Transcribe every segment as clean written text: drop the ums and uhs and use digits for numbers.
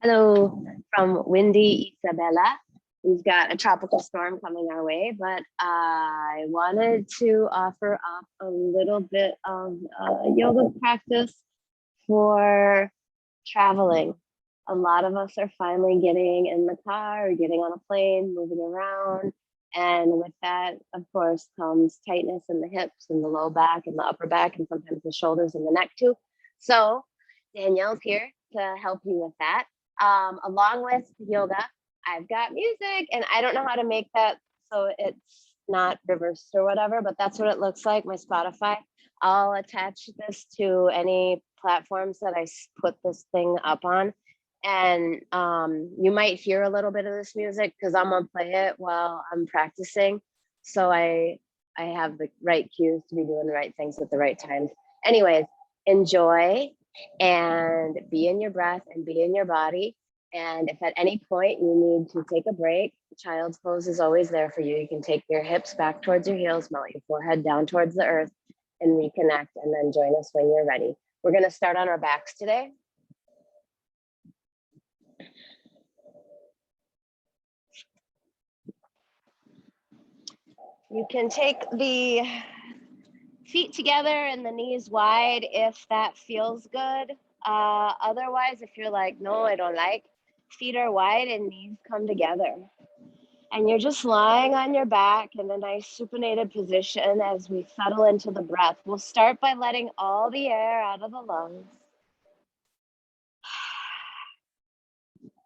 Hello from windy Isabella. We've got a tropical storm coming our way, but I wanted to offer up a little bit of yoga practice for traveling. A lot of us are finally getting in the car or getting on a plane, moving around. And with that, of course, comes tightness in the hips and the low back and the upper back, and sometimes the shoulders and the neck too. So Danielle's here to help you with that. Along with yoga, I've got music, and I don't know how to make that so it's not reversed or whatever, but that's what it looks like, my Spotify. I'll attach this to any platforms that I put this thing up on. And you might hear a little bit of this music because I'm gonna play it while I'm practicing. So I have the right cues to be doing the right things at the right times. Anyways, enjoy and be in your breath and be in your body. And if at any point you need to take a break, child's pose is always there for you. You can take your hips back towards your heels, melt your forehead down towards the earth, and reconnect, and then join us when you're ready. We're going to start on our backs today. You can take the feet together and the knees wide if that feels good. Otherwise, if you're like, no, I don't like, feet are wide and knees come together. And you're just lying on your back in a nice supinated position as we settle into the breath. We'll start by letting all the air out of the lungs.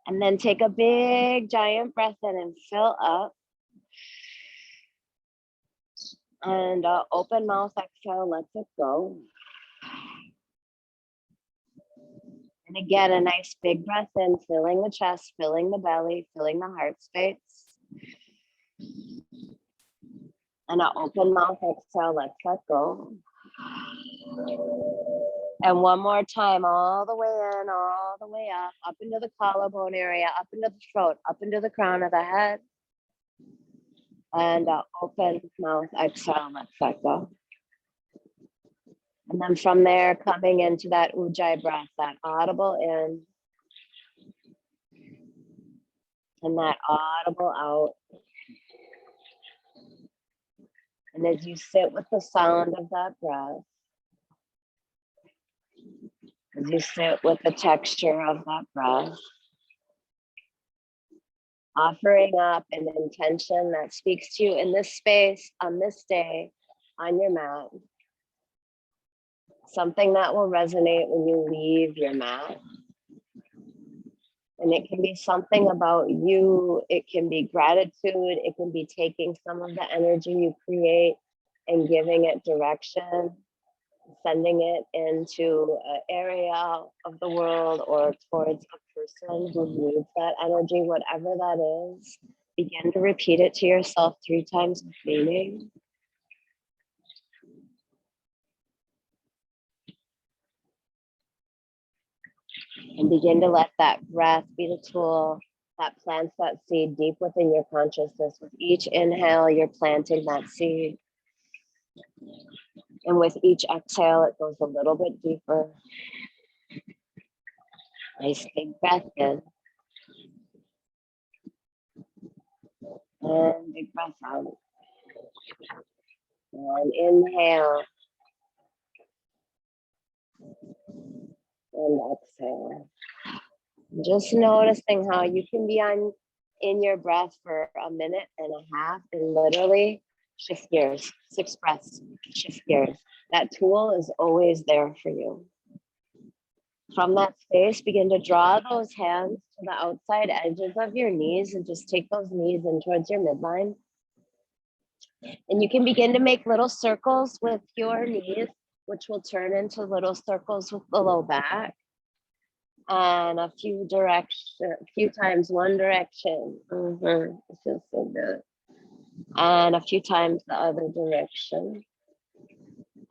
And then take a big giant breath in and fill up. And open mouth exhale, let it go. And again, a nice big breath in, filling the chest, filling the belly, filling the heart space. And an open mouth exhale, let's let go. And one more time, all the way in, all the way up into the collarbone area, up into the throat, up into the crown of the head. And open mouth exhale, let's let go. And then from there, coming into that ujjayi breath, that audible in, and that audible out. And as you sit with the sound of that breath, as you sit with the texture of that breath, offering up an intention that speaks to you in this space, on this day, on your mat, something that will resonate when you leave your mat. And it can be something about you, it can be gratitude, it can be taking some of the energy you create and giving it direction, sending it into an area of the world or towards a person who needs that energy, whatever that is. Begin to repeat it to yourself 3 times with meaning. And begin to let that breath be the tool that plants that seed deep within your consciousness. With each inhale, you're planting that seed. And with each exhale, it goes a little bit deeper. Nice big breath in. And big breath out. And inhale. And exhale. Just noticing how you can be in your breath for 1.5 minutes and literally shift gears, 6 breaths, shift gears. That tool is always there for you. From that space, begin to draw those hands to the outside edges of your knees and just take those knees in towards your midline. And you can begin to make little circles with your knees, which will turn into little circles with the low back. And a few times one direction. It feels so good. And a few times the other direction.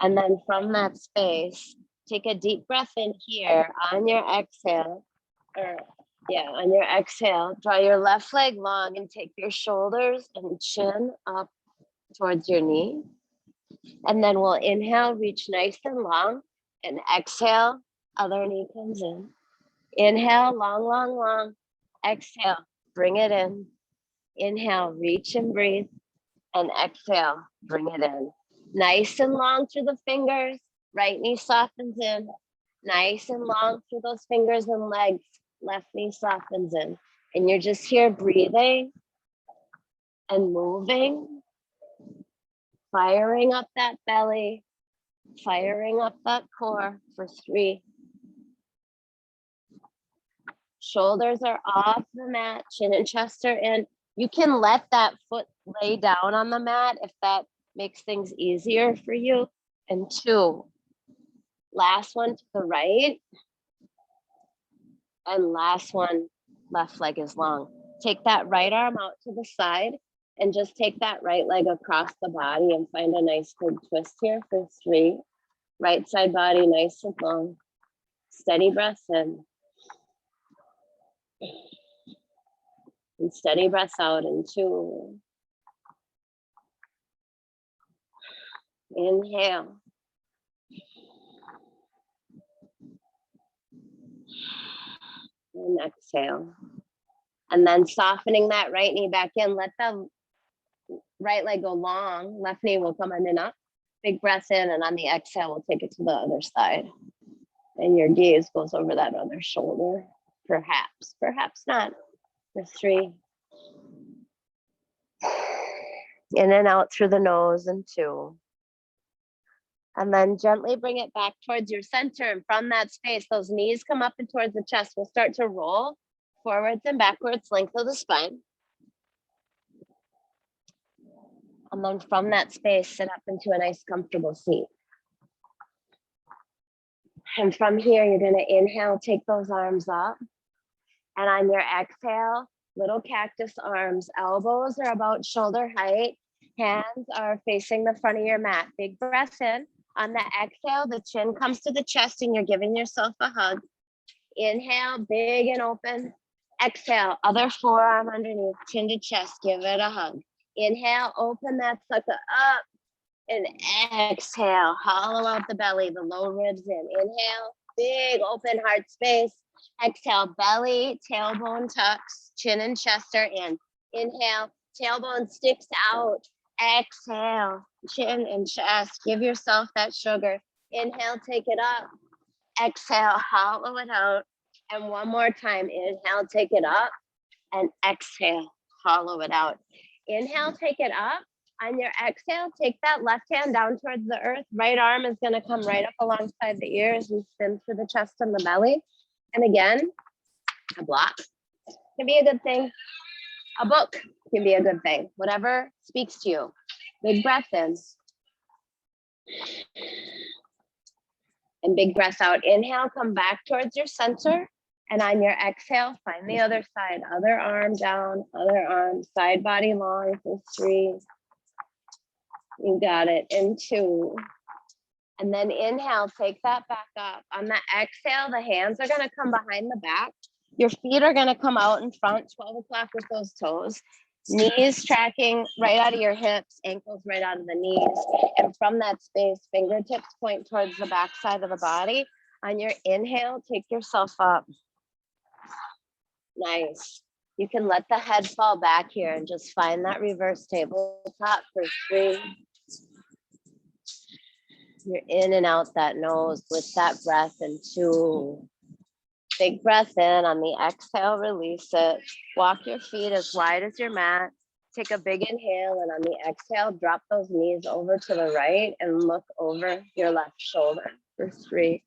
And then from that space, take a deep breath in here. On your exhale, on your exhale, draw your left leg long and take your shoulders and chin up towards your knee. And then we'll inhale, reach nice and long, and exhale, other knee comes in. Inhale, long, long, long. Exhale, bring it in. Inhale, reach and breathe. And exhale, bring it in. Nice and long through the fingers. Right knee softens in. Nice and long through those fingers and legs. Left knee softens in. And you're just here breathing and moving, firing up that belly, firing up that core for 3. Shoulders are off the mat, chin and chest are in. You can let that foot lay down on the mat if that makes things easier for you. And 2, last one to the right. And last one, left leg is long. Take that right arm out to the side and just take that right leg across the body and find a nice big twist here for 3. Right side body, nice and long. Steady breaths in. And steady breaths out in 2. Inhale. And exhale. And then softening that right knee back in. Let the right leg go long. Left knee will come in and up. Big breath in, and on the exhale, we'll take it to the other side. And your gaze goes over that other shoulder. Perhaps, perhaps not. For 3. In and out through the nose and 2. And then gently bring it back towards your center. And from that space, those knees come up and towards the chest. We'll start to roll forwards and backwards, length of the spine. And then from that space, sit up into a nice comfortable seat. And from here, you're going to inhale, take those arms up. And on your exhale, little cactus arms, elbows are about shoulder height. Hands are facing the front of your mat. Big breath in. On the exhale, the chin comes to the chest and you're giving yourself a hug. Inhale, big and open. Exhale, other forearm underneath, chin to chest, give it a hug. Inhale, open that sucker up. And exhale, hollow out the belly, the low ribs in. Inhale, big open heart space. Exhale, belly, tailbone tucks, chin and chest are in. Inhale, tailbone sticks out. Exhale, chin and chest. Give yourself that sugar. Inhale, take it up. Exhale, hollow it out. And one more time, inhale, take it up. And exhale, hollow it out. Inhale, take it up. On your exhale, take that left hand down towards the earth. Right arm is going to come right up alongside the ears and spin through the chest and the belly. And again, a block can be a good thing. A book can be a good thing. Whatever speaks to you. Big breath in. And big breath out. Inhale, come back towards your center. And on your exhale, find the other side. Other arm down, other arm, side body long for 3. You got it. In 2. And then inhale, take that back up. On the exhale, the hands are going to come behind the back. Your feet are going to come out in front, 12 o'clock with those toes. Knees tracking right out of your hips, ankles right out of the knees. And from that space, fingertips point towards the back side of the body. On your inhale, take yourself up. Nice. You can let the head fall back here and just find that reverse tabletop for 3. You're in and out that nose with that breath in 2. Big breath in. On the exhale, release it. Walk your feet as wide as your mat. Take a big inhale, and on the exhale, drop those knees over to the right and look over your left shoulder for 3.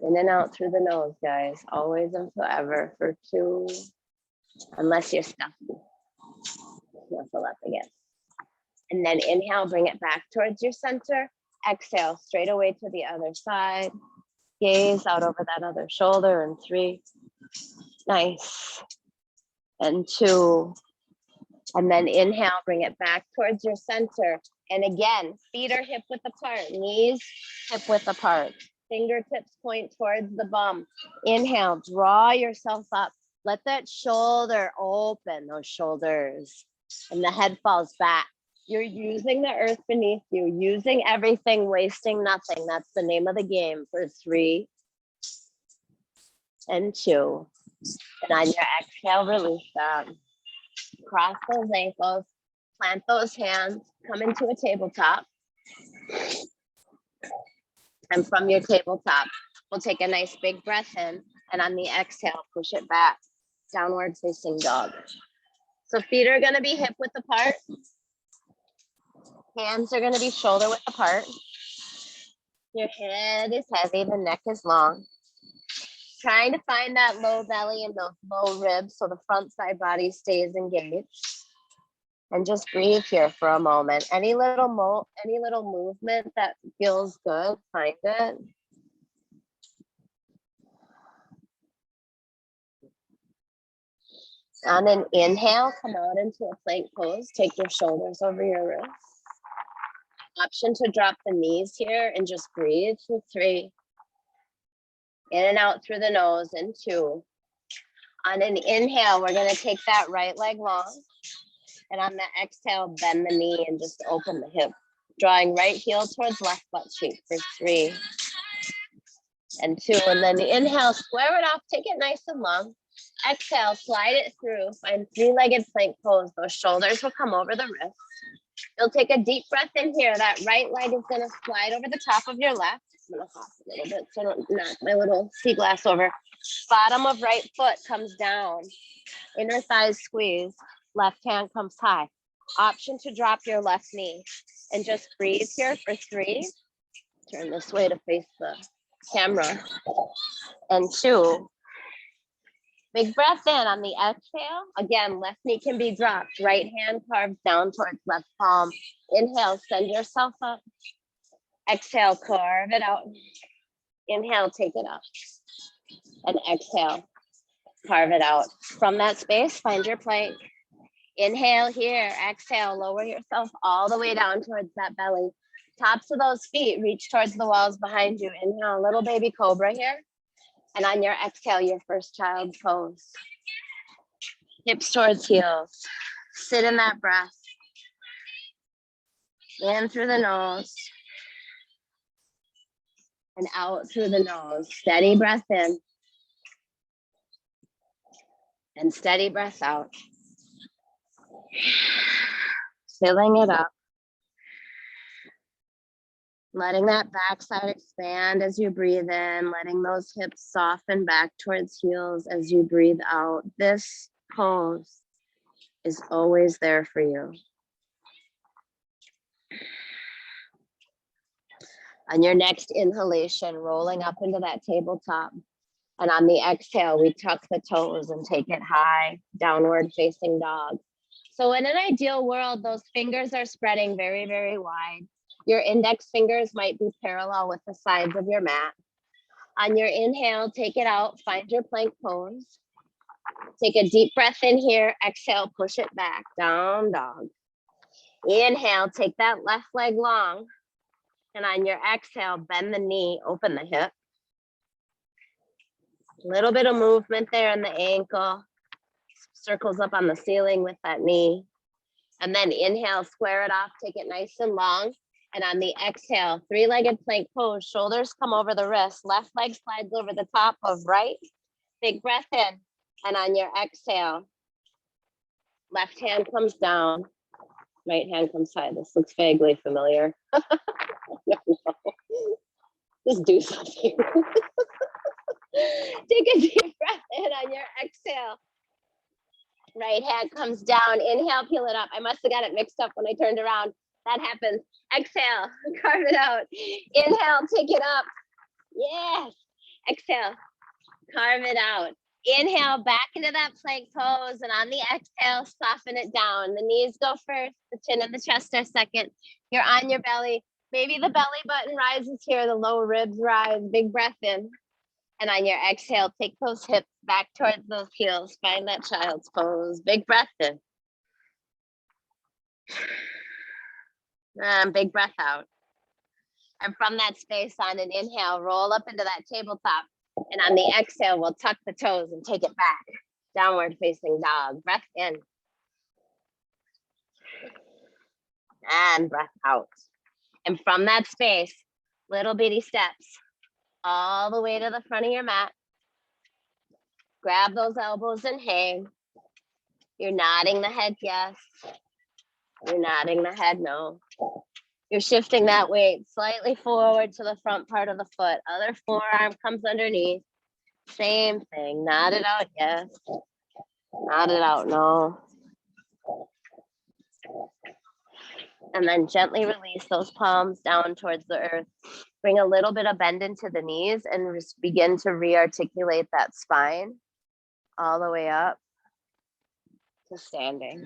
In and out through the nose, guys. Always and forever for 2. Unless you're stuffy. Knuckle up again. And then inhale, bring it back towards your center. Exhale, straight away to the other side. Gaze out over that other shoulder in 3. Nice. And 2. And then inhale, bring it back towards your center. And again, feet are hip width apart, knees hip width apart. Fingertips point towards the bum. Inhale, draw yourself up. Let that shoulder open, those shoulders. And the head falls back. You're using the earth beneath you, using everything, wasting nothing. That's the name of the game for 3. and 2. And on your exhale, release them. Cross those ankles, plant those hands, come into a tabletop. And from your tabletop, we'll take a nice big breath in, and on the exhale, push it back, downward facing dog. So feet are gonna be hip width apart. Hands are gonna be shoulder width apart. Your head is heavy, the neck is long. Trying to find that low belly and those low ribs so the front side body stays engaged. And just breathe here for a moment. Any little movement that feels good, find it. On an inhale, come out into a plank pose. Take your shoulders over your wrists. Option to drop the knees here and just breathe for 3. In and out through the nose in 2. On an inhale, we're gonna take that right leg long. And on the exhale, bend the knee and just open the hip. Drawing right heel towards left butt cheek for 3 and 2. And then inhale, square it off, take it nice and long. Exhale, slide it through, find 3-legged plank pose. Those shoulders will come over the wrists. You'll take a deep breath in here. That right leg is gonna slide over the top of your left. I'm gonna hop a little bit so I don't knock my little sea glass over. Bottom of right foot comes down. Inner thighs squeeze. Left hand comes high. Option to drop your left knee and just breathe here for 3. Turn this way to face the camera. And 2. Big breath in on the exhale. Again, left knee can be dropped. Right hand carves down towards left palm. Inhale, send yourself up. Exhale, carve it out. Inhale, take it up. And exhale, carve it out. From that space, find your plank. Inhale here, exhale, lower yourself all the way down towards that belly. Tops of those feet reach towards the walls behind you. Inhale, little baby cobra here. And on your exhale, your first child's pose. Hips towards heels. Sit in that breath. In through the nose. And out through the nose. Steady breath in. And steady breath out. Filling it up. Letting that backside expand as you breathe in, letting those hips soften back towards heels as you breathe out. This pose is always there for you. On your next inhalation, rolling up into that tabletop. And on the exhale, we tuck the toes and take it high, downward facing dog. So in an ideal world, those fingers are spreading very, very wide. Your index fingers might be parallel with the sides of your mat. On your inhale, take it out, find your plank pose. Take a deep breath in here, exhale, push it back, down dog. Inhale, take that left leg long. And on your exhale, bend the knee, open the hip. A little bit of movement there in the ankle. Circles up on the ceiling with that knee. And then inhale, square it off, take it nice and long. And on the exhale, 3-legged plank pose, shoulders come over the wrist, left leg slides over the top of right. Big breath in. And on your exhale, left hand comes down, right hand comes high. This looks vaguely familiar. Just do something. Take a deep breath in on your exhale. Right hand comes down. Inhale, peel it up. I must have got it mixed up when I turned around. That happens. Exhale, carve it out. Inhale, take it up. Yes. Exhale, carve it out. Inhale, back into that plank pose. And on the exhale, soften it down. The knees go first. The chin and the chest are second. You're on your belly. Maybe the belly button rises here. The lower ribs rise. Big breath in. And on your exhale, take those hips back towards those heels. Find that child's pose. Big breath in. And big breath out. And from that space on an inhale, roll up into that tabletop. And on the exhale, we'll tuck the toes and take it back. Downward facing dog. Breath in. And breath out. And from that space, little bitty steps all the way to the front of your mat. Grab those elbows and hang. You're nodding the head yes. You're nodding the head no. You're shifting that weight slightly forward to the front part of the foot. Other forearm comes underneath. Same thing. Nod it out yes. Nod it out no. And then gently release those palms down towards the earth. Bring a little bit of bend into the knees and just begin to re-articulate that spine all the way up to standing.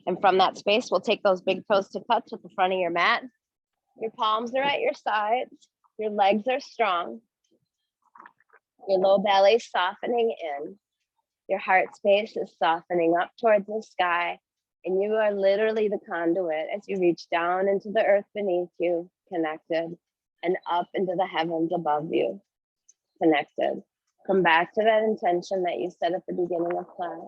And from that space, we'll take those big toes to touch at the front of your mat. Your palms are at your sides. Your legs are strong. Your low belly softening in. Your heart space is softening up towards the sky. And you are literally the conduit as you reach down into the earth beneath you, connected, and up into the heavens above you, connected. Come back to that intention that you set at the beginning of class.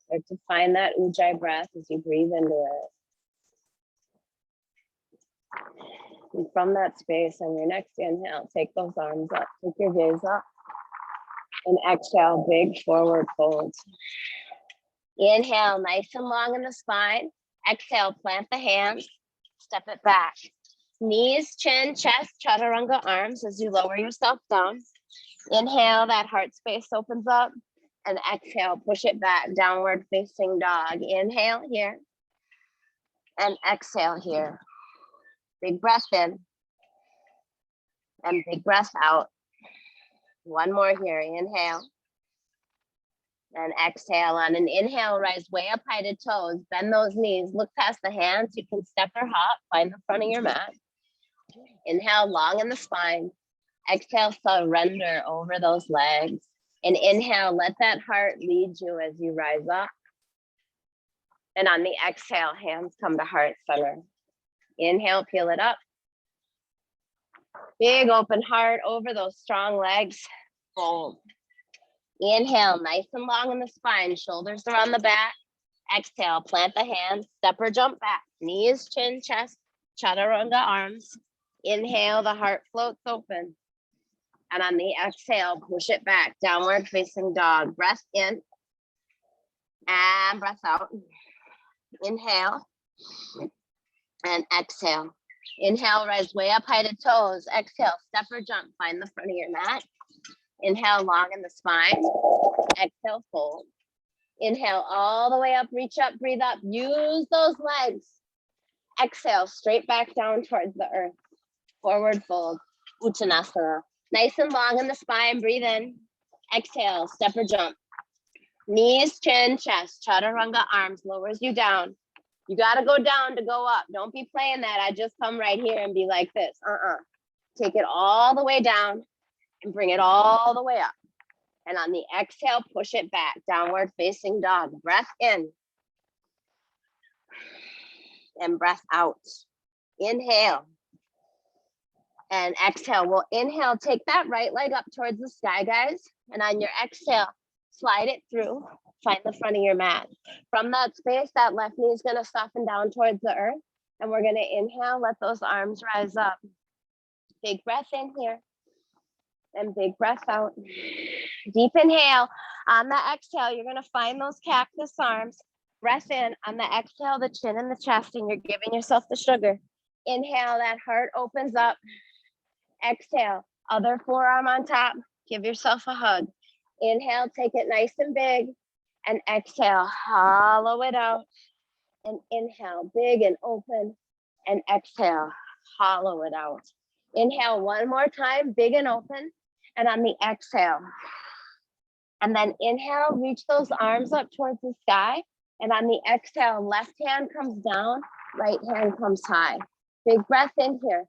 Start to find that ujjayi breath as you breathe into it. And from that space, on your next inhale, take those arms up, take your gaze up, and exhale, big forward fold. Inhale, nice and long in the spine. Exhale, plant the hands, step it back. Knees, chin, chest, chaturanga arms as you lower yourself down. Inhale, that heart space opens up. And exhale, push it back, downward facing dog. Inhale here. And exhale here. Big breath in. And big breath out. One more here, inhale. And exhale. On an inhale, rise way up high to toes. Bend those knees, look past the hands. You can step or hop, find the front of your mat. Inhale, long in the spine. Exhale, surrender over those legs. And inhale, let that heart lead you as you rise up. And on the exhale, hands come to heart center. Inhale, peel it up. Big open heart over those strong legs. Fold. Inhale, nice and long in the spine. Shoulders are on the back. Exhale, plant the hands. Step or jump back. Knees, chin, chest, chaturanga arms. Inhale, the heart floats open. And on the exhale, push it back. Downward facing dog. Breath in. And breath out. Inhale. And exhale. Inhale, rise way up high to toes. Exhale, step or jump. Find the front of your mat. Inhale, long in the spine. Exhale, fold. Inhale, all the way up, reach up, breathe up. Use those legs. Exhale, straight back down towards the earth. Forward fold, Uttanasana. Nice and long in the spine, breathe in. Exhale, step or jump. Knees, chin, chest, chaturanga arms, lowers you down. You gotta go down to go up. Don't be playing that. I just come right here and be like this. Take it all the way down and bring it all the way up. And on the exhale, push it back, downward facing dog. Breath in. And breath out. Inhale. And exhale. We'll inhale, take that right leg up towards the sky, guys. And on your exhale, slide it through. Find the front of your mat. From that space, that left knee is going to soften down towards the earth. And we're going to inhale, let those arms rise up. Big breath in here. And big breath out. Deep inhale. On the exhale, you're going to find those cactus arms. Breath in. On the exhale, the chin and the chest, and you're giving yourself the sugar. Inhale, that heart opens up. Exhale, other forearm on top. Give yourself a hug. Inhale, take it nice and big. And exhale, hollow it out. And inhale, big and open. And exhale, hollow it out. Inhale one more time, big and open. And on the exhale. And then inhale, reach those arms up towards the sky. And on the exhale, left hand comes down, right hand comes high. Big breath in here.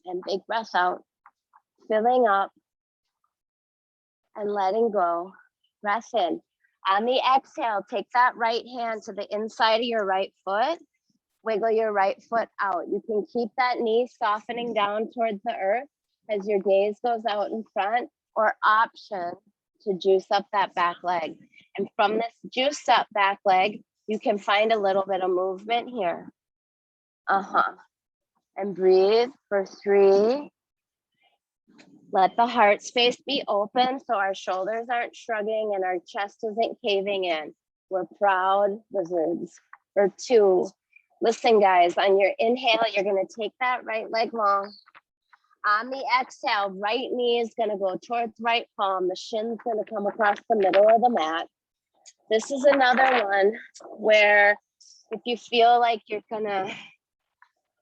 And big breath out. Filling up. And letting go. Breath in. On the exhale, take that right hand to the inside of your right foot. Wiggle your right foot out. You can keep that knee softening down towards the earth as your gaze goes out in front, or option to juice up that back leg. And from this juice up back leg, you can find a little bit of movement here. And breathe for 3, Let the heart space be open so our shoulders aren't shrugging and our chest isn't caving in. We're proud lizards. For 2. Listen, guys, on your inhale, you're going to take that right leg long. On the exhale, right knee is going to go towards right palm. The shin's going to come across the middle of the mat. This is another one where if you feel like you're going to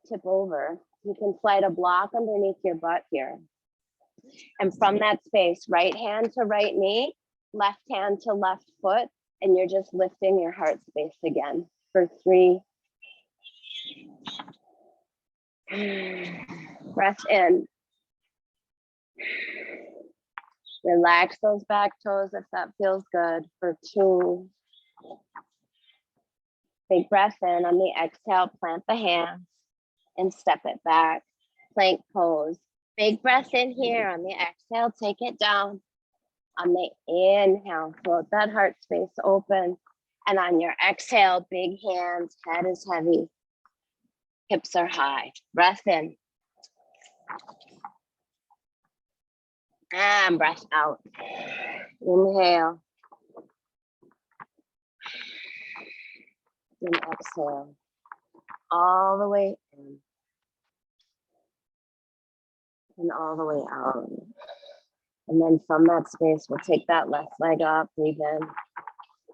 tip over, you can slide a block underneath your butt here. And from that space, right hand to right knee, left hand to left foot, and you're just lifting your heart space again for 3. Breath in. Relax those back toes if that feels good for 2. Big breath in. On the exhale, plant the hands and step it back. Plank pose. Big breath in here. On the exhale, take it down. On the inhale, float that heart space open. And on your exhale, big hands, head is heavy. Hips are high. Breath in. And breath out. Inhale. And exhale. All the way in. And all the way out. And then from that space, we'll take that left leg up, breathe in.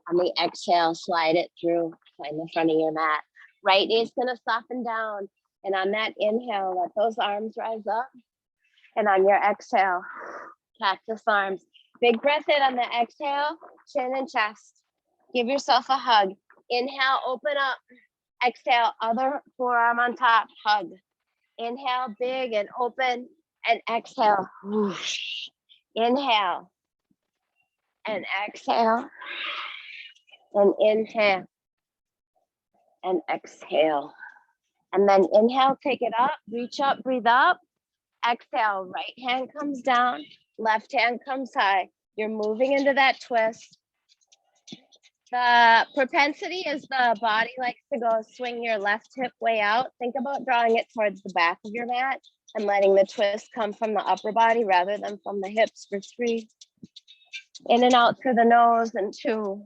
On the exhale, slide it through, find the front of your mat. Right knee is gonna soften down. And on that inhale, let those arms rise up. And on your exhale, cactus arms. Big breath in on the exhale, chin and chest. Give yourself a hug. Inhale, open up. Exhale, other forearm on top, hug. Inhale, big and open. And exhale, whoosh. Inhale. And exhale. And inhale. And exhale. And then inhale, take it up, reach up, breathe up. Exhale, right hand comes down, left hand comes high. You're moving into that twist. The propensity is the body likes to go swing your left hip way out. Think about drawing it towards the back of your mat and letting the twist come from the upper body rather than from the hips for 3. In and out through the nose and 2.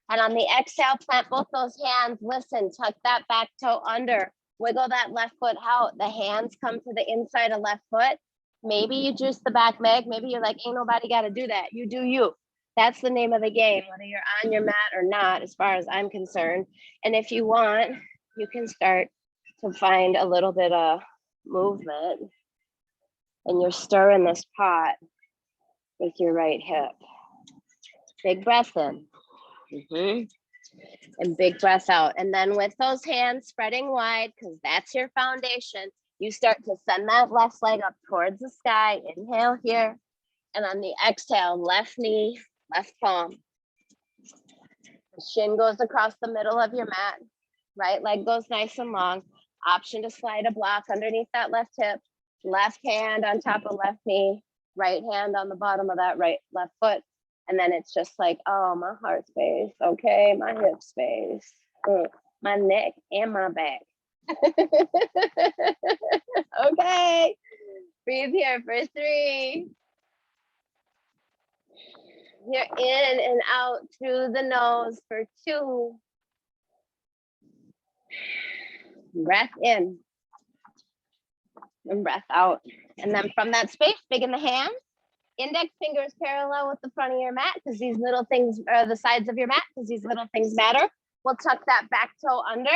And on the exhale, plant both those hands. Listen, tuck that back toe under. Wiggle that left foot out. The hands come to the inside of left foot. Maybe you juice the back leg. Maybe you're like, ain't nobody got to do that. You do you. That's the name of the game, whether you're on your mat or not, as far as I'm concerned. And if you want, you can start to find a little bit of movement. And you're stirring this pot with your right hip. Big breath in. And big breath out. And then with those hands spreading wide, because that's your foundation, you start to send that left leg up towards the sky. Inhale here. And on the exhale, left knee, left palm. The shin goes across the middle of your mat. Right leg goes nice and long. Option to slide a block underneath that left hip. Left hand on top of left knee. Right hand on the bottom of that left foot. And then it's just like, oh, my heart space. Okay, my hip space. My neck and my back. Okay. Breathe here for 3. You're in and out through the nose for 2. Breath in. And breath out. And then from that space, big in the hands. Index fingers parallel with the front of your mat because these little things are the sides of your mat because these little things matter. We'll tuck that back toe under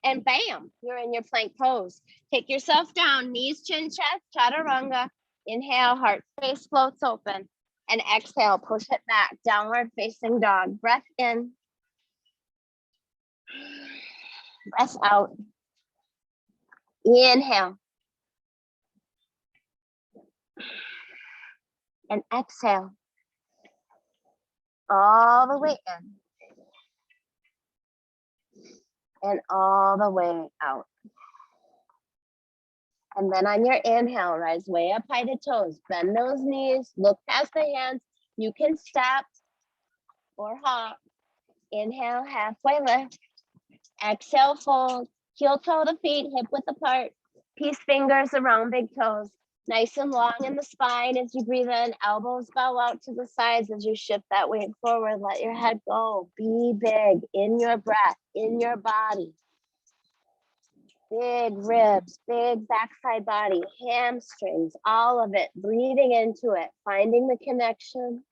and bam, you're in your plank pose. Take yourself down, knees, chin, chest, chaturanga. Inhale, heart space floats open. And exhale, push it back, downward facing dog. Breath in. Breath out. Inhale. And exhale. All the way in. And all the way out. And then on your inhale, rise way up high to toes. Bend those knees, look past the hands. You can step or hop. Inhale, halfway lift. Exhale, fold. Heel toe to feet, hip width apart. Peace fingers around big toes. Nice and long in the spine as you breathe in. Elbows bow out to the sides as you shift that weight forward. Let your head go. Be big in your breath, in your body. Big ribs, big backside body, hamstrings, all of it. Breathing into it, finding the connection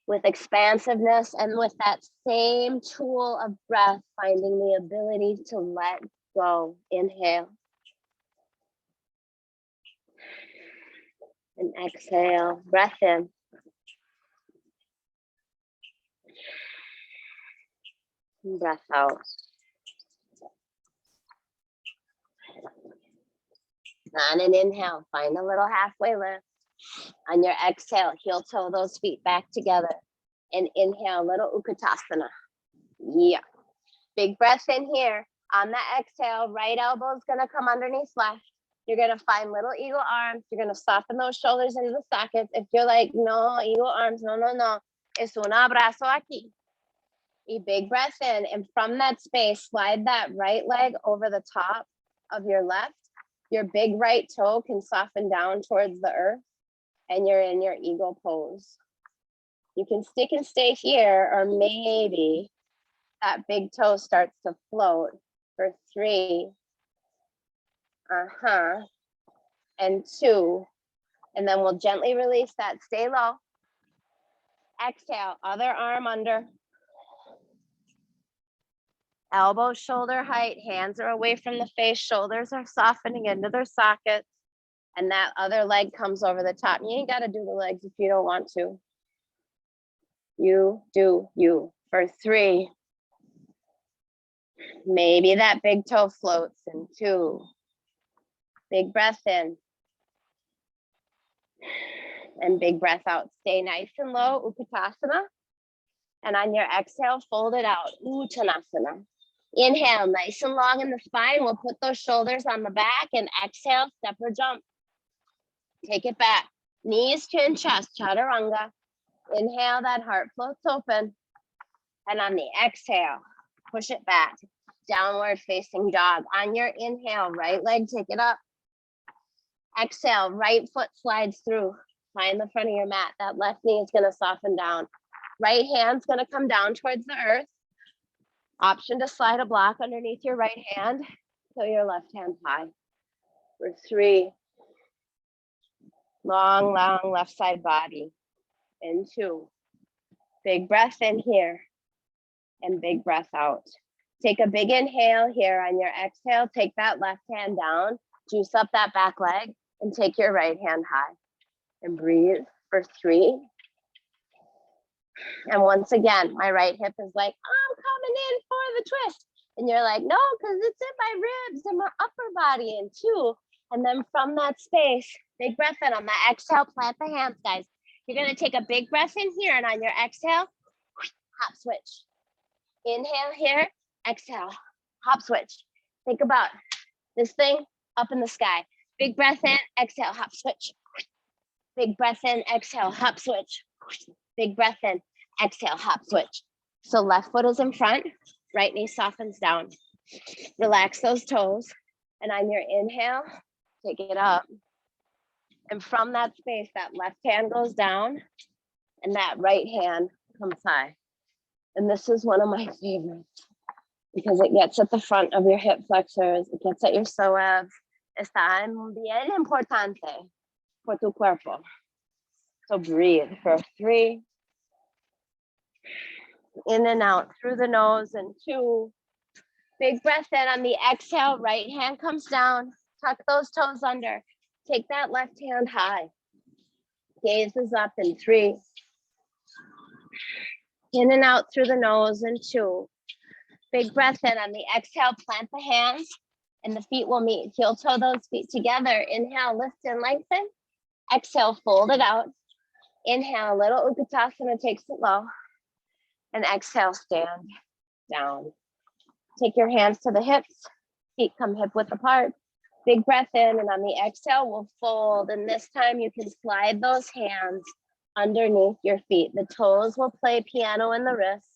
with expansiveness, and with that same tool of breath, finding the ability to let go. Inhale. And exhale, breath in. And breath out. On an inhale, find a little halfway lift. On your exhale, heel toe those feet back together. And inhale, little Utkatasana. Yeah. Big breath in here. On the exhale, right elbow is gonna come underneath left. You're gonna find little eagle arms. You're gonna soften those shoulders into the sockets. If you're like, no, eagle arms, no. Es un abrazo aquí. A big breath in, and from that space, slide that right leg over the top of your left. Your big right toe can soften down towards the earth, and you're in your eagle pose. You can stick and stay here, or maybe that big toe starts to float for 3, and 2, and then we'll gently release that. Stay low. Exhale, other arm under. Elbow shoulder height, hands are away from the face, shoulders are softening into their sockets, and that other leg comes over the top. You ain't got to do the legs if you don't want to. You do you. For 3, maybe that big toe floats. And 2, big breath in. And big breath out. Stay nice and low, Utkatasana. And on your exhale, fold it out, Uttanasana. Inhale, nice and long in the spine. We'll put those shoulders on the back, and exhale, step or jump. Take it back. Knees, chin, chest, chaturanga. Inhale, that heart floats open. And on the exhale, push it back. Downward facing dog. On your inhale, right leg, take it up. Exhale, right foot slides through. Find the front of your mat. That left knee is gonna soften down. Right hand's gonna come down towards the earth. Option to slide a block underneath your right hand so your left hand high. For 3, long left side body. And 2, big breath in here and big breath out. Take a big inhale here. On your exhale, take that left hand down, juice up that back leg, and take your right hand high. And breathe for 3. And once again, my right hip is like, I'm coming in for the twist. And you're like, no, because it's in my ribs and my upper body. And 2, and then from that space, big breath in. On the exhale, plant the hands, guys. You're going to take a big breath in here, and on your exhale, hop switch. Inhale here, exhale, hop switch. Think about this thing up in the sky. Big breath in, exhale, hop switch. Big breath in, exhale, hop switch. Big breath in, exhale, hop switch. So left foot is in front, right knee softens down. Relax those toes, and on your inhale, take it up. And from that space, that left hand goes down, and that right hand comes high. And this is one of my favorites because it gets at the front of your hip flexors, it gets at your psoas. Está bien importante por tu cuerpo. So breathe for 3. In and out through the nose, and 2. Big breath in. On the exhale, right hand comes down. Tuck those toes under. Take that left hand high. Gaze is up in 3. In and out through the nose, and 2. Big breath in. On the exhale, plant the hands, and the feet will meet. Heel toe those feet together. Inhale, lift and lengthen. Exhale, fold it out. Inhale, little Utkatasana, takes it low. And exhale, stand down. Take your hands to the hips. Feet come hip width apart. Big breath in, and on the exhale, we'll fold. And this time you can slide those hands underneath your feet. The toes will play piano in the wrists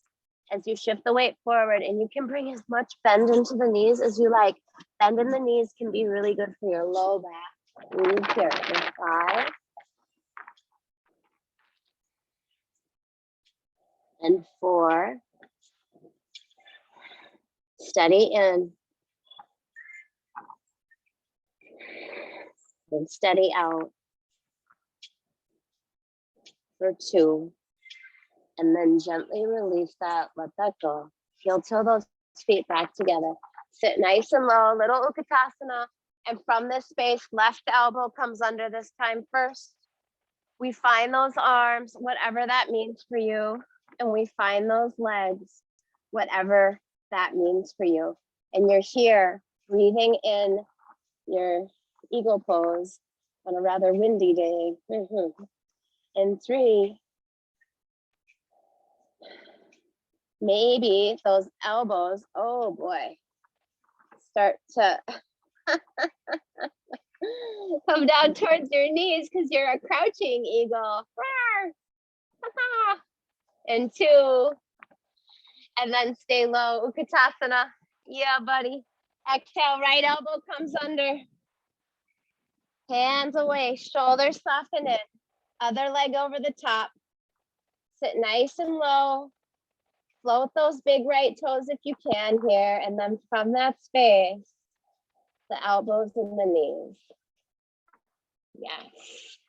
as you shift the weight forward, and you can bring as much bend into the knees as you like. Bending the knees can be really good for your low back. Breathe here for 5. And 4. Steady in. And steady out for 2. And then gently release that, let that go. Heel toe those feet back together. Sit nice and low, little Utkatasana. And from this space, left elbow comes under this time first. We find those arms, whatever that means for you. And we find those legs, whatever that means for you. And you're here breathing in your eagle pose on a rather windy day. And 3, maybe those elbows, oh boy, start to come down towards your knees because you're a crouching eagle. And 2, and then stay low, Utkatasana. Yeah, buddy. Exhale, right elbow comes under. Hands away, shoulders soften in. Other leg over the top. Sit nice and low. Float those big right toes if you can here. And then from that space, the elbows and the knees. Yes.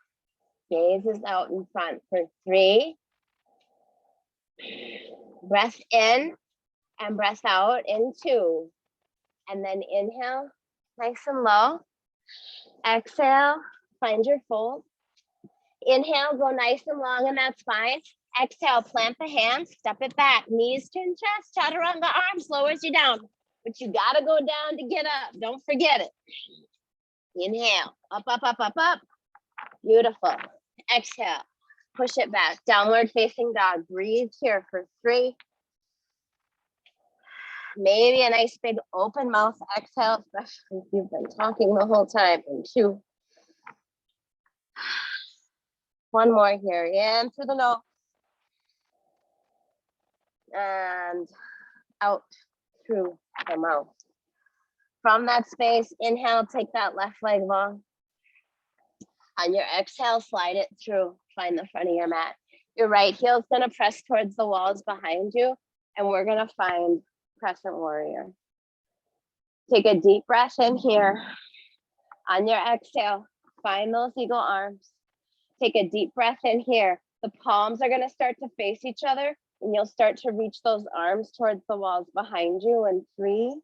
Gaze is out in front for 3. Breath in and breath out in 2. And then inhale, nice and low. Exhale, find your fold. Inhale, go nice and long in that spine. Exhale, plant the hands, step it back. Knees to chest, chaturanga arms lowers you down. But you gotta go down to get up. Don't forget it. Inhale, up, up, up, up, up. Beautiful. Exhale, push it back. Downward facing dog. Breathe here for 3. Maybe a nice big open mouth exhale, especially if you've been talking the whole time. And 2. 1 more here. In through the nose. And out through the mouth. From that space, inhale, take that left leg long. On your exhale, slide it through. Find the front of your mat. Your right heel is going to press towards the walls behind you, and we're going to find Crescent Warrior. Take a deep breath in here. On your exhale, find those eagle arms. Take a deep breath in here. The palms are going to start to face each other, and you'll start to reach those arms towards the walls behind you. And 3,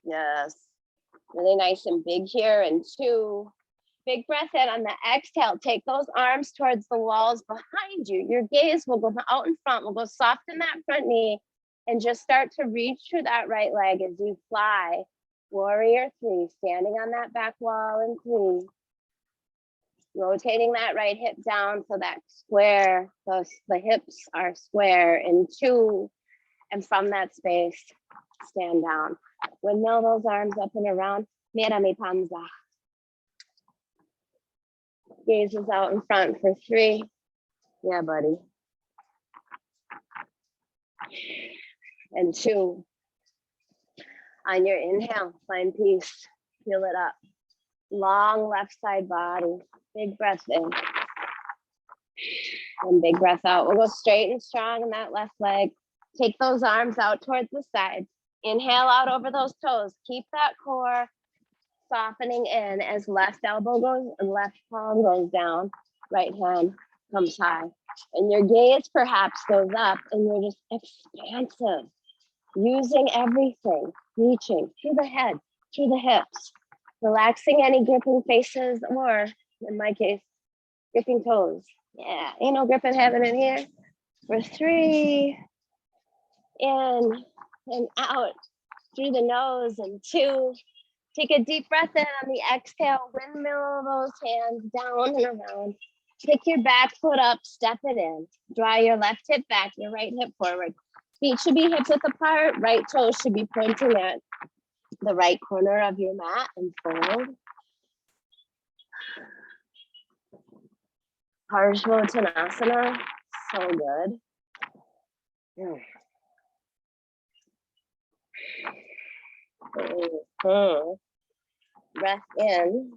yes, really nice and big here. And 2, big breath in. On the exhale, take those arms towards the walls behind you. Your gaze will go out in front. We'll go soft in that front knee and just start to reach through that right leg as you fly. Warrior 3, standing on that back wall. And 3, rotating that right hip down so that square, the hips are square. And 2, and from that space, stand down. Windmill those arms up and around. Mirami Panza. Gaze is out in front for 3. Yeah, buddy. And 2. On your inhale, find peace. Feel it up. Long left side body. Big breath in. And big breath out. We'll go straight and strong in that left leg. Take those arms out towards the sides. Inhale out over those toes. Keep that core softening in as left elbow goes and left palm goes down. Right hand comes high. And your gaze perhaps goes up and you're just expansive. Using everything. Reaching through the head, through the hips. Relaxing any gripping faces or, in my case, gripping toes. Yeah, ain't no gripping happening here. For 3, in and out through the nose. And 2, take a deep breath in on the exhale. Windmill those hands down and around. Pick your back foot up, step it in. Draw your left hip back, your right hip forward. Feet should be hip width apart. Right toes should be pointing at the right corner of your mat and fold. Parsvottanasana, so good. breath in,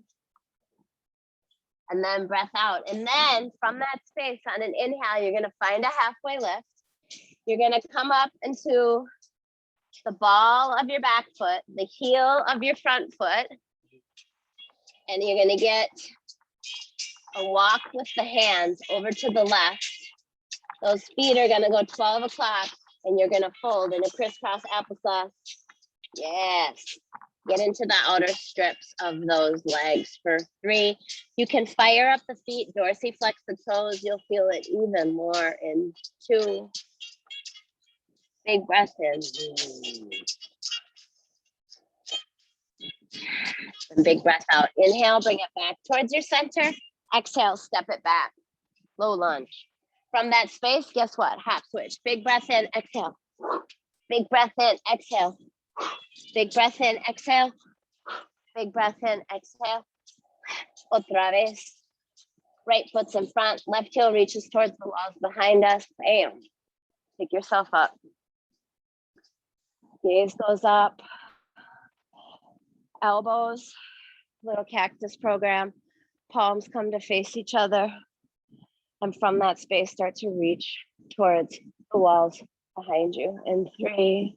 and then breath out. And then from that space on an inhale, you're gonna find a halfway lift. You're gonna come up into the ball of your back foot, the heel of your front foot, and you're gonna get a walk with the hands over to the left. Those feet are gonna go 12 o'clock, and you're gonna fold in a crisscross applesauce. Yes. Get into the outer strips of those legs for 3. You can fire up the feet, dorsiflex the toes. You'll feel it even more in 2. Big breath in. And big breath out. Inhale, bring it back towards your center. Exhale, step it back. Low lunge. From that space, guess what? Hop switch. Big breath in, exhale. Big breath in, exhale. Big breath in, exhale. Big breath in, exhale. Otra vez. Right foot's in front. Left heel reaches towards the walls behind us. Bam. Pick yourself up. Gaze goes up. Elbows. Little cactus program. Palms come to face each other. And from that space, start to reach towards the walls behind you. In 3.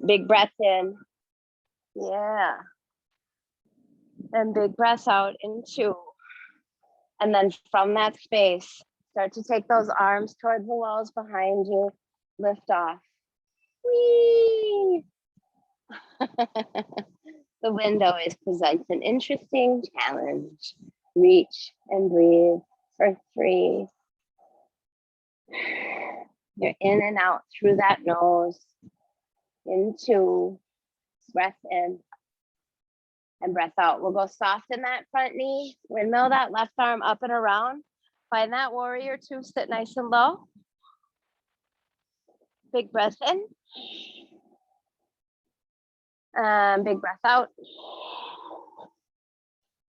Big breath in. Yeah. And big breath out in 2. And then from that space, start to take those arms towards the walls behind you. Lift off. Whee! The window is presents an interesting challenge. Reach and breathe for 3. You're in and out through that nose. In 2. Breath in. And breath out. We'll go soft in that front knee. Windmill that left arm up and around. Find that warrior 2. Sit nice and low. Big breath in. Big breath out.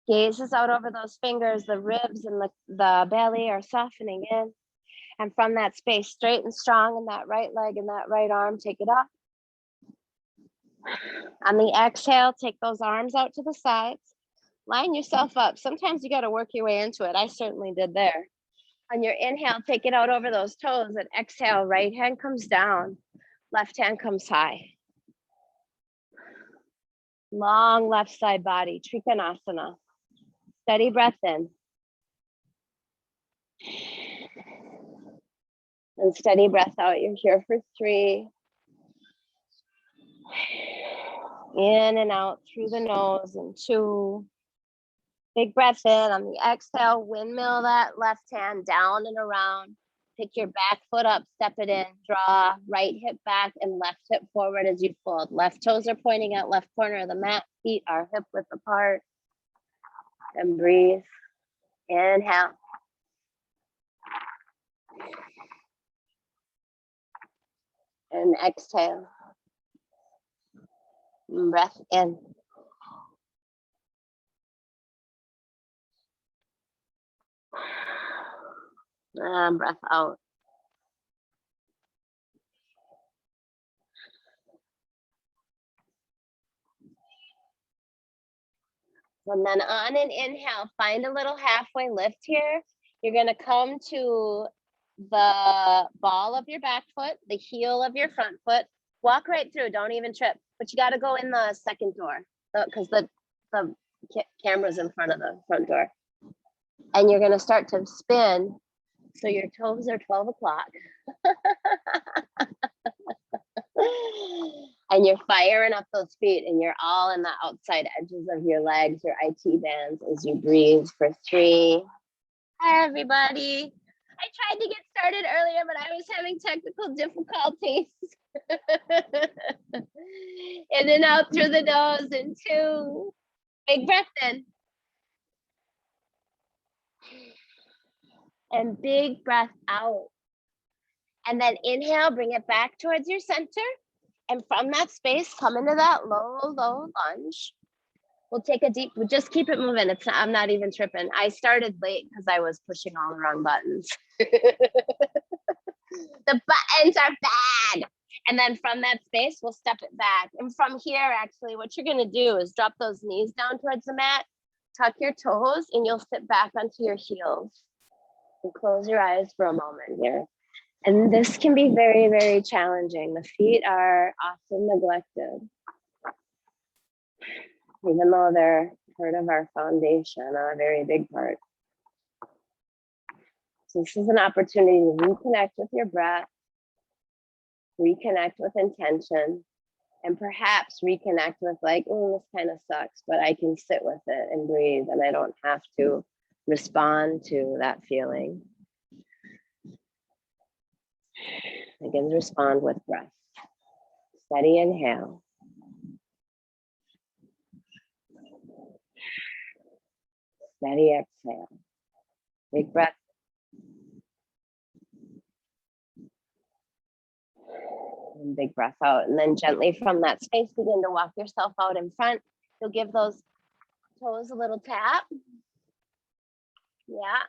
Gaze is out over those fingers. The ribs and the belly are softening in. And from that space, straight and strong in that right leg and that right arm, take it up. On the exhale, take those arms out to the sides. Line yourself up. Sometimes you got to work your way into it. I certainly did there. On your inhale, take it out over those toes. And exhale, right hand comes down. Left hand comes high. Long left side body, Trikonasana. Steady breath in. And steady breath out. You're here for 3. In and out through the nose in 2. Big breath in. On the exhale, windmill that left hand down and around. Pick your back foot up, step it in, draw right hip back and left hip forward as you fold. Left toes are pointing at left corner of the mat. Feet are hip width apart. And breathe. Inhale. And exhale. And breath in. And breath out. And then on an inhale, find a little halfway lift here. You're going to come to the ball of your back foot, the heel of your front foot. Walk right through, don't even trip. But you got to go in the second door because the camera's in front of the front door. And you're going to start to spin. So your toes are 12 o'clock. And you're firing up those feet and you're all in the outside edges of your legs, your IT bands as you breathe for 3. Hi, everybody. I tried to get started earlier, but I was having technical difficulties. In and out through the nose in 2. Big breath in. And big breath out. And then inhale, bring it back towards your center. And from that space, come into that low, low lunge. We'll take a deep, we'll just keep it moving. I'm not even tripping. I started late because I was pushing all the wrong buttons. The buttons are bad. And then from that space, we'll step it back. And from here, actually, what you're gonna do is drop those knees down towards the mat, tuck your toes, and you'll sit back onto your heels. And close your eyes for a moment here. And this can be very, very challenging. The feet are often neglected, even though they're part of our foundation, a very big part. So this is an opportunity to reconnect with your breath, reconnect with intention, and perhaps reconnect with like, oh, this kind of sucks, but I can sit with it and breathe, and I don't have to respond to that feeling. Again, respond with breath. Steady inhale. Steady exhale. Big breath. And big breath out. And then gently from that space, begin to walk yourself out in front. You'll give those toes a little tap. Yeah.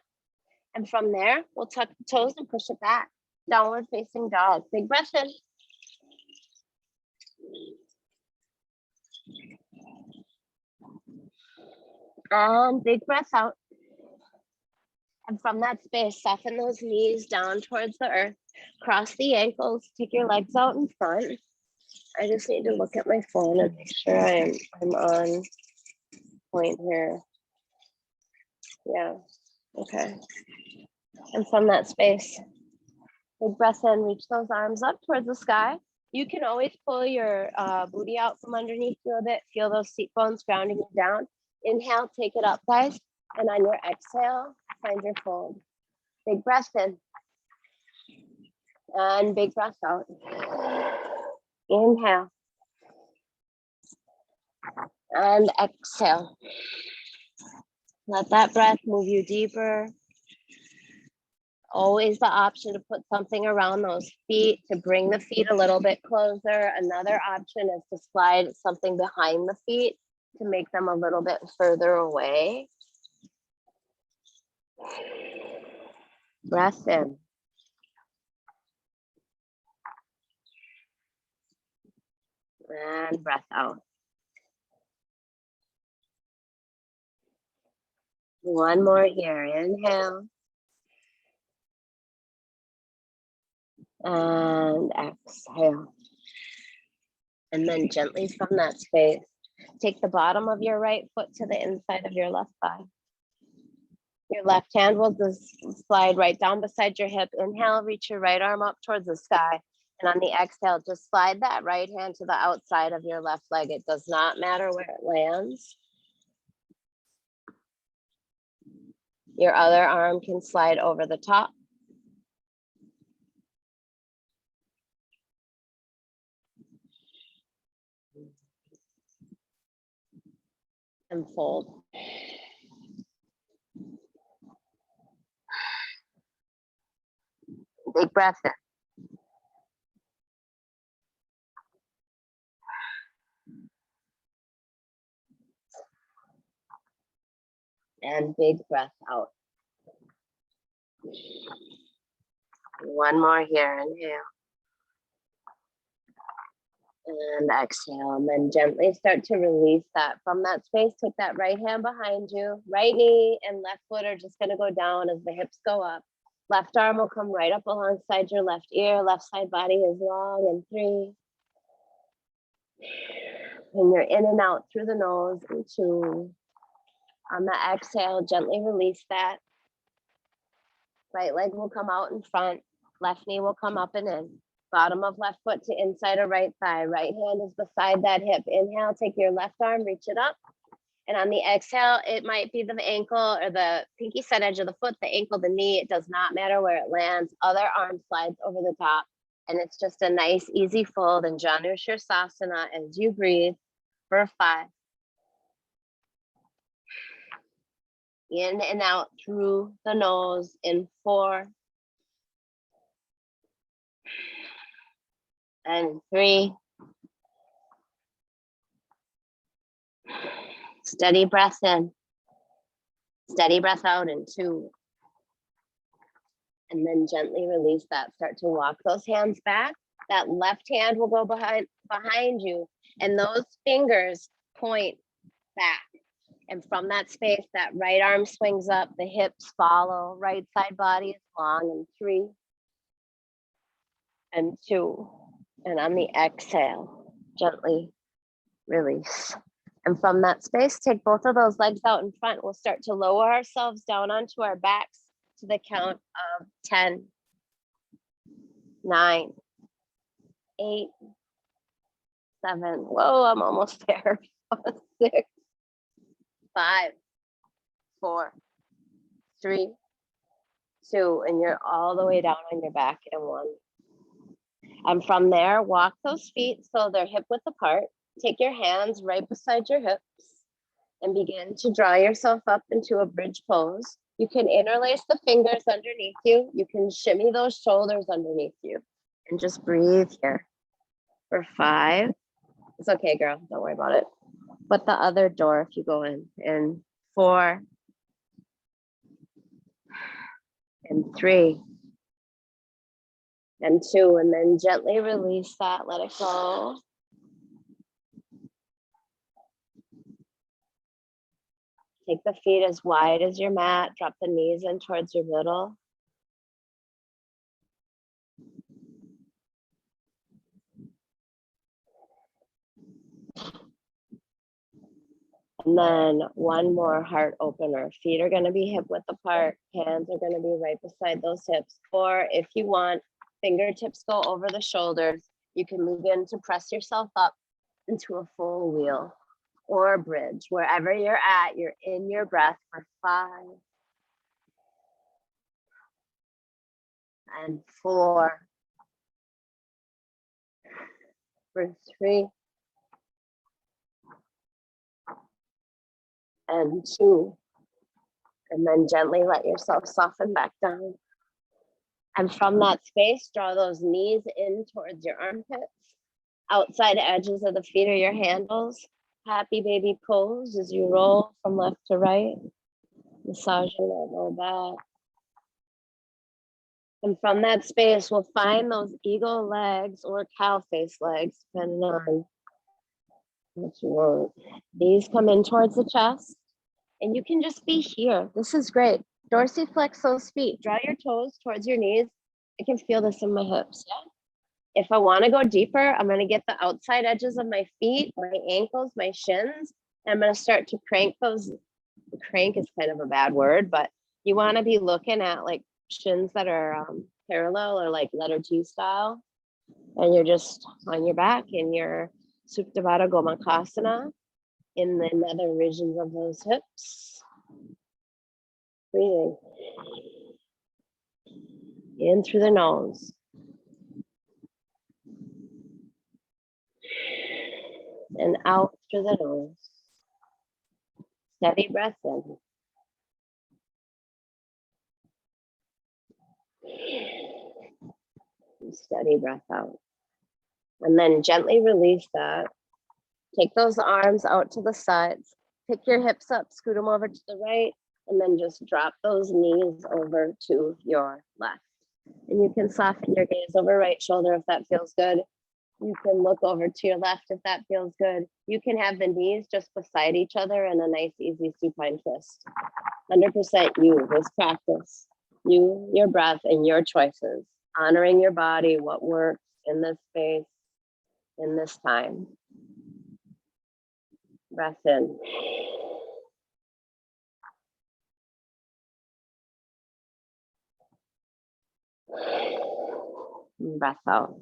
And from there, we'll tuck the toes and push it back. Downward facing dog. Big breath in. And big breath out. And from that space, soften those knees down towards the earth. Cross the ankles. Take your legs out in front. I just need to look at my phone and make sure I'm on point here. Yeah. Okay. And from that space, big breath in, reach those arms up towards the sky. You can always pull your booty out from underneath you a bit. Feel those seat bones grounding you down. Inhale, take it up, guys. And on your exhale, find your fold. Big breath in. And big breath out. Inhale. And exhale. Let that breath move you deeper. Always the option to put something around those feet to bring the feet a little bit closer. Another option is to slide something behind the feet to make them a little bit further away. Breath in. And breath out. One more here. Inhale. And exhale. And then gently from that space, take the bottom of your right foot to the inside of your left thigh. Your left hand will just slide right down beside your hip. Inhale, reach your right arm up towards the sky. And on the exhale, just slide that right hand to the outside of your left leg. It does not matter where it lands. Your other arm can slide over the top. And fold. Big breath in. And big breath out. One more here. Inhale. And exhale. And then gently start to release that. From that space, take that right hand behind you. Right knee and left foot are just going to go down as the hips go up. Left arm will come right up alongside your left ear. Left side body is long. And 3. And you're in and out through the nose. And 2. On the exhale, gently release that. Right leg will come out in front. Left knee will come up and in. Bottom of left foot to inside of right thigh. Right hand is beside that hip. Inhale, take your left arm, reach it up. And on the exhale, it might be the ankle or the pinky side edge of the foot, the ankle, the knee. It does not matter where it lands. Other arm slides over the top. And it's just a nice, easy fold in Janu Sirsasana as you breathe for 5. In and out through the nose in 4. And 3. Steady breath in. Steady breath out in 2. And then gently release that. Start to walk those hands back. That left hand will go behind you, and those fingers point back. And from that space, that right arm swings up, the hips follow, right side body is long, and 3 and 2. And on the exhale, gently release. And from that space, take both of those legs out in front. We'll start to lower ourselves down onto our backs to the count of 10, 9, 8, 7. Whoa, I'm almost there. 6, 5, 4, 3, 2, and you're all the way down on your back in 1. And from there, walk those feet so they're hip width apart. Take your hands right beside your hips and begin to draw yourself up into a bridge pose. You can interlace the fingers underneath you. You can shimmy those shoulders underneath you and just breathe here for 5. It's okay, girl. Don't worry about it. But the other door if you go in 4 and 3 and 2, and then gently release that, let it go. Take the feet as wide as your mat, drop the knees in towards your middle. And then one more heart opener. Feet are going to be hip width apart. Hands are going to be right beside those hips. Or if you want, fingertips go over the shoulders. You can begin to press yourself up into a full wheel or a bridge. Wherever you're at, you're in your breath for 5 and 4 for 3 and 2. And then gently let yourself soften back down. And from that space, draw those knees in towards your armpits. Outside edges of the feet are your handles. Happy baby pose as you roll from left to right. Massaging that low back. And from that space, we'll find those eagle legs or cow face legs, depending on what you want. These come in towards the chest. And you can just be here. This is great. Dorsiflex those feet. Draw your toes towards your knees. I can feel this in my hips. Yeah. If I want to go deeper, I'm going to get the outside edges of my feet, my ankles, my shins. And I'm going to start to crank those. Crank is kind of a bad word, but you want to be looking at like shins that are parallel or like letter T style. And you're just on your back in your Supta Baddha Gomukhasana. In the nether regions of those hips. Breathing in through the nose. And out through the nose. Steady breath in. And steady breath out. And then gently release that. Take those arms out to the sides. Pick your hips up, scoot them over to the right, and then just drop those knees over to your left. And you can soften your gaze over right shoulder if that feels good. You can look over to your left if that feels good. You can have the knees just beside each other in a nice, easy supine twist. 100% you, this practice. You, your breath, and your choices. Honoring your body, what works in this space, in this time. Breath in. And breath out.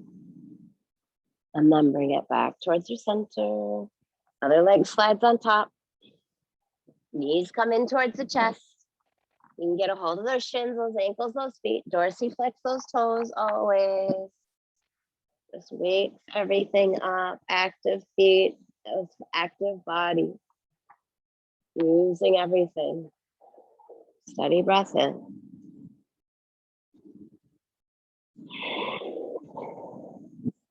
And then bring it back towards your center. Other leg slides on top. Knees come in towards the chest. You can get a hold of those shins, those ankles, those feet. Dorsiflex those toes always. Just wake everything up. Active feet, active body. Using everything. Steady breath in.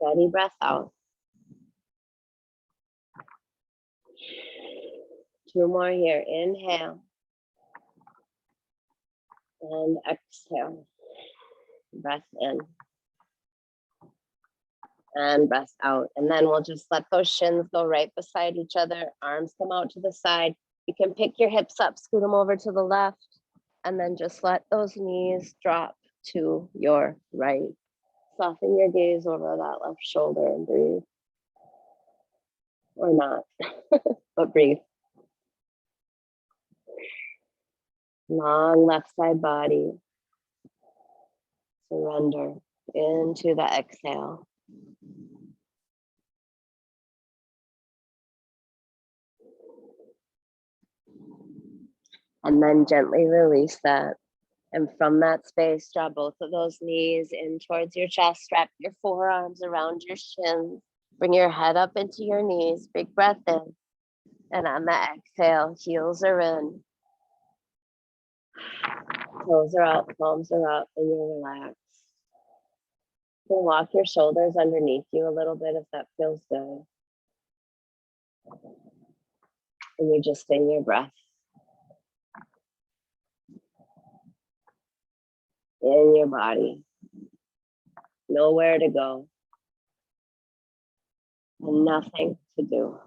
Steady breath out. 2 more here. Inhale. And exhale. Breath in. And breath out. And then we'll just let those shins go right beside each other. Arms come out to the side. You can pick your hips up, scoot them over to the left, and then just let those knees drop to your right. Soften your gaze over that left shoulder and breathe. Or not, but breathe. Long left side body. Surrender into the exhale. And then gently release that. And from that space, draw both of those knees in towards your chest. Wrap your forearms around your shins. Bring your head up into your knees. Big breath in. And on the exhale, heels are in. Toes are out, palms are up, and you're relaxed. You can walk your shoulders underneath you a little bit if that feels good. And you're just in your breath. In your body. Nowhere to go. And nothing to do.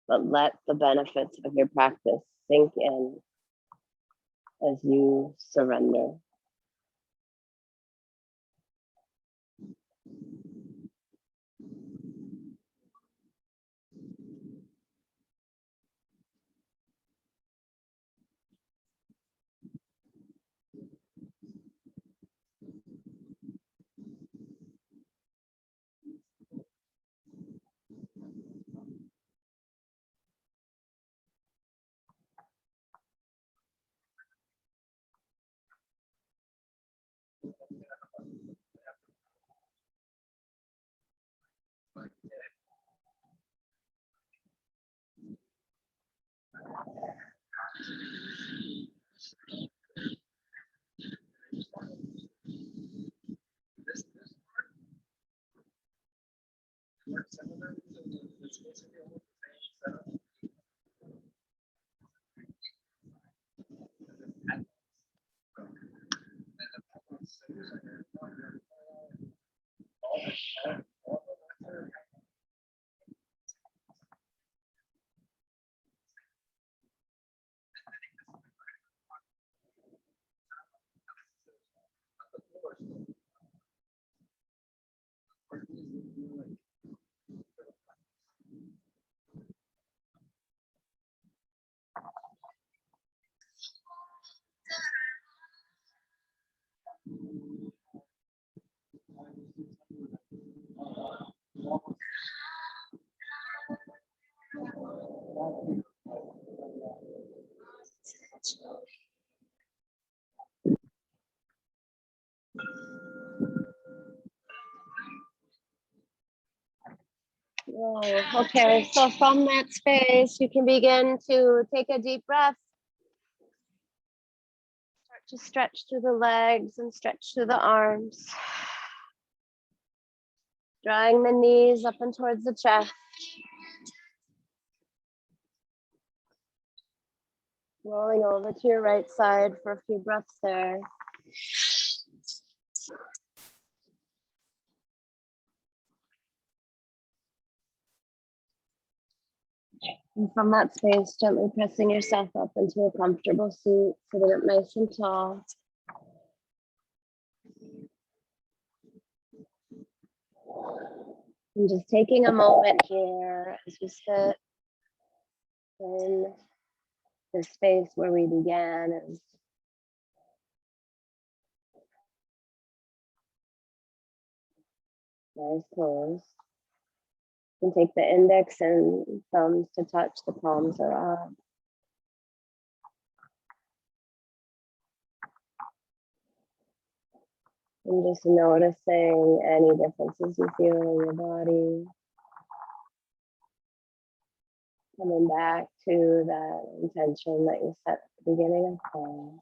But let the benefits of your practice sink in as you surrender. Oh, okay, so from that space, you can begin to take a deep breath. Start to stretch through the legs and stretch through the arms. Drawing the knees up and towards the chest. Rolling over to your right side for a few breaths there. And from that space, gently pressing yourself up into a comfortable seat, sitting up nice and tall. And just taking a moment here as we sit in the space where we began. And eyes closed. You can take the index and thumbs to touch, the palms are up. And just noticing any differences you feel in your body. Coming back to that intention that you set at the beginning of class.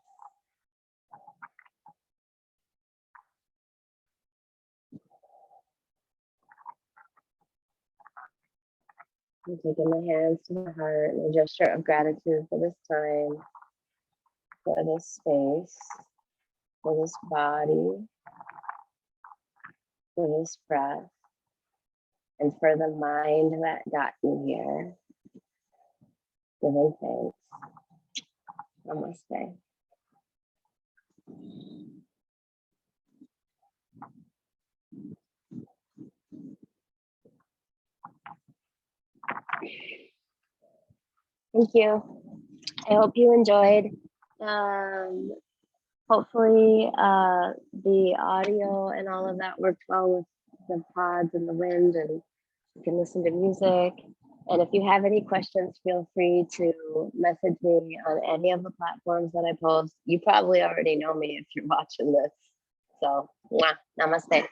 And taking the hands to the heart and a gesture of gratitude for this time, for this space, for this body. for this breath and for the mind that got you here. Giving thanks. Namaste. Thank you. I hope you enjoyed. Hopefully the audio and all of that worked well with the pods and the wind, and you can listen to music. And if you have any questions, feel free to message me on any of the platforms that I post. You probably already know me if you're watching this. So, namaste.